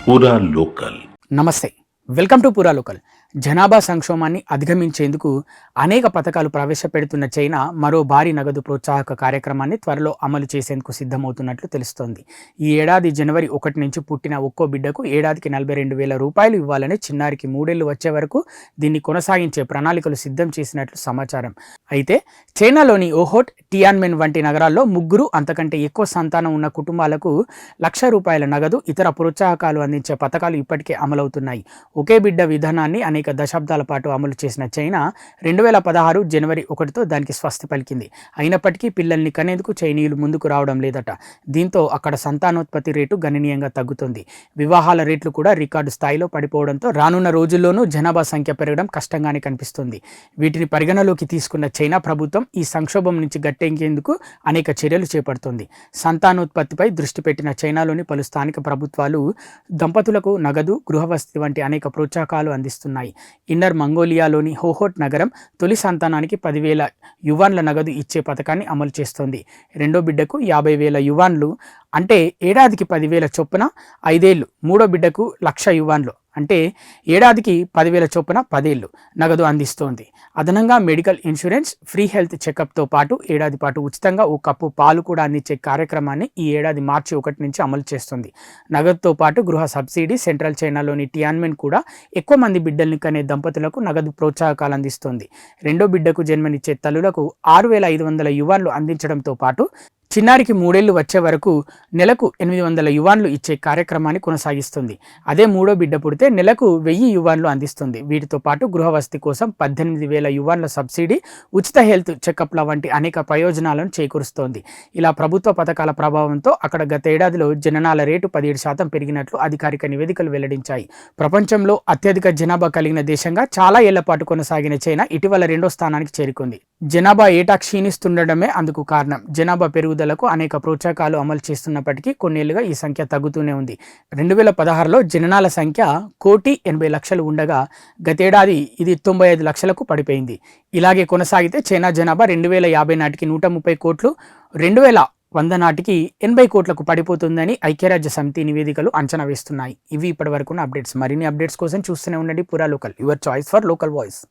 పూరా లోకల్. నమస్తే, welcome to పూరా లోకల్. జనాభా సంక్షోభాన్ని అధిగమించేందుకు అనేక పథకాలు ప్రవేశపెడుతున్న చైనా మరో భారీ నగదు ప్రోత్సాహక కార్యక్రమాన్ని త్వరలో అమలు చేసేందుకు సిద్ధమవుతున్నట్లు తెలుస్తోంది. ఈ ఏడాది జనవరి 1 నుంచి పుట్టిన ఒక్కో బిడ్డకు ఏడాదికి 42,000 రూపాయలు ఇవ్వాలని, చిన్నారికి 3 ఏళ్లు వచ్చే వరకు దీన్ని కొనసాగించే ప్రణాళికలు సిద్ధం చేసినట్లు సమాచారం. అయితే చైనాలోని ఓహోట్, టియాన్మెన్ వంటి నగరాల్లో 3 అంతకంటే ఎక్కువ సంతానం ఉన్న కుటుంబాలకు ₹1,00,000 నగదు, ఇతర ప్రోత్సాహకాలు అందించే పథకాలు ఇప్పటికే అమలవుతున్నాయి. ఒకే బిడ్డ విధానాన్ని అనేక దశాబ్దాల పాటు అమలు చేసిన చైనా 2016 జనవరి 1తో దానికి స్వస్తి పలికింది. అయినప్పటికీ పిల్లల్ని కనేందుకు చైనీయులు ముందుకు రావడం లేదట. దీంతో అక్కడ సంతానోత్పత్తి రేటు గణనీయంగా తగ్గుతుంది. వివాహాల రేట్లు కూడా రికార్డు స్థాయిలో పడిపోవడంతో రానున్న రోజుల్లోనూ జనాభా సంఖ్య పెరగడం కష్టంగానే కనిపిస్తుంది. వీటిని పరిగణలోకి తీసుకున్న చైనా ప్రభుత్వం ఈ సంక్షోభం నుంచి గట్టెక్కేందుకు అనేక చర్యలు చేపడుతోంది. సంతానోత్పత్తిపై దృష్టి పెట్టిన చైనాలోని పలు స్థానిక ప్రభుత్వాలు దంపతులకు నగదు, గృహవసతి వంటి అనేక ప్రోత్సాహకాలు అందిస్తున్నాయి. ఇన్నర్ మంగోలియాలోని హోహోట్ నగరం తొలి సంతానానికి 10,000 యువాన్ల నగదు ఇచ్చే పథకాన్ని అమలు చేస్తోంది. రెండో బిడ్డకు 50,000 యువాన్లు అంటే ఏడాదికి 10,000 చొప్పున 5 ఏళ్లు, మూడో బిడ్డకు 1,00,000 యువాన్లు అంటే ఏడాదికి 10,000 చొప్పున 10 ఏళ్లు నగదు అందిస్తోంది. అదనంగా మెడికల్ ఇన్సూరెన్స్, ఫ్రీ హెల్త్ చెకప్తో పాటు ఏడాది పాటు ఉచితంగా ఓ కప్పు పాలు కూడా అందించే కార్యక్రమాన్ని ఈ ఏడాది మార్చి 1 నుంచి అమలు చేస్తుంది. నగదుతో పాటు గృహ సబ్సిడీ సెంట్రల్ చైనాలోని టియాన్మెన్ కూడా ఎక్కువ మంది బిడ్డల్ని కనే దంపతులకు నగదు ప్రోత్సాహకాలు అందిస్తోంది. రెండో బిడ్డకు జన్మనిచ్చే తల్లులకు 6,500 యువాన్లు అందించడంతో పాటు చిన్నారికి 3 ఏళ్లు వచ్చే వరకు నెలకు 800 యువాన్లు ఇచ్చే కార్యక్రమాన్ని కొనసాగిస్తుంది. అదే మూడో బిడ్డ పుడితే నెలకు 1000 యువాన్లు అందిస్తుంది. వీటితో పాటు గృహవసతి కోసం 18,000 యువాన్ల సబ్సిడీ, ఉచిత హెల్త్ చెకప్ల వంటి అనేక ప్రయోజనాలను చేకూరుస్తోంది. ఇలా ప్రభుత్వ పథకాల ప్రభావంతో అక్కడ గత ఏడాదిలో జననాల రేటు 17% పెరిగినట్లు అధికారిక నివేదికలు వెల్లడించాయి. ప్రపంచంలో అత్యధిక జనాభా కలిగిన దేశంగా చాలా ఏళ్ల పాటు కొనసాగిన చైనా ఇటీవల 2వ స్థానానికి చేరుకుంది. జనాభా ఏటా క్షీణిస్తుండడమే అందుకు కారణం. జనాభా పెరుగుదలకు అనేక ప్రోత్సాహకాలు అమలు చేస్తున్నప్పటికీ కొన్నేళ్లుగా ఈ సంఖ్య తగ్గుతూనే ఉంది. 2016లో జననాల సంఖ్య 1,80,00,000 ఉండగా గతేడాది ఇది 95 లక్షలకు పడిపోయింది. ఇలాగే కొనసాగితే చైనా జనాభా 2050 నాటికి 130 కోట్లు, 2100 నాటికి 80 కోట్లకు పడిపోతుందని ఐక్యరాజ్య సమితి నివేదికలు అంచనా వేస్తున్నాయి. ఇవి ఇప్పటివరకున్న అప్డేట్స్. మరిన్ని అప్డేట్స్ కోసం చూస్తూనే ఉండండి పూరా local, your choice for local voice.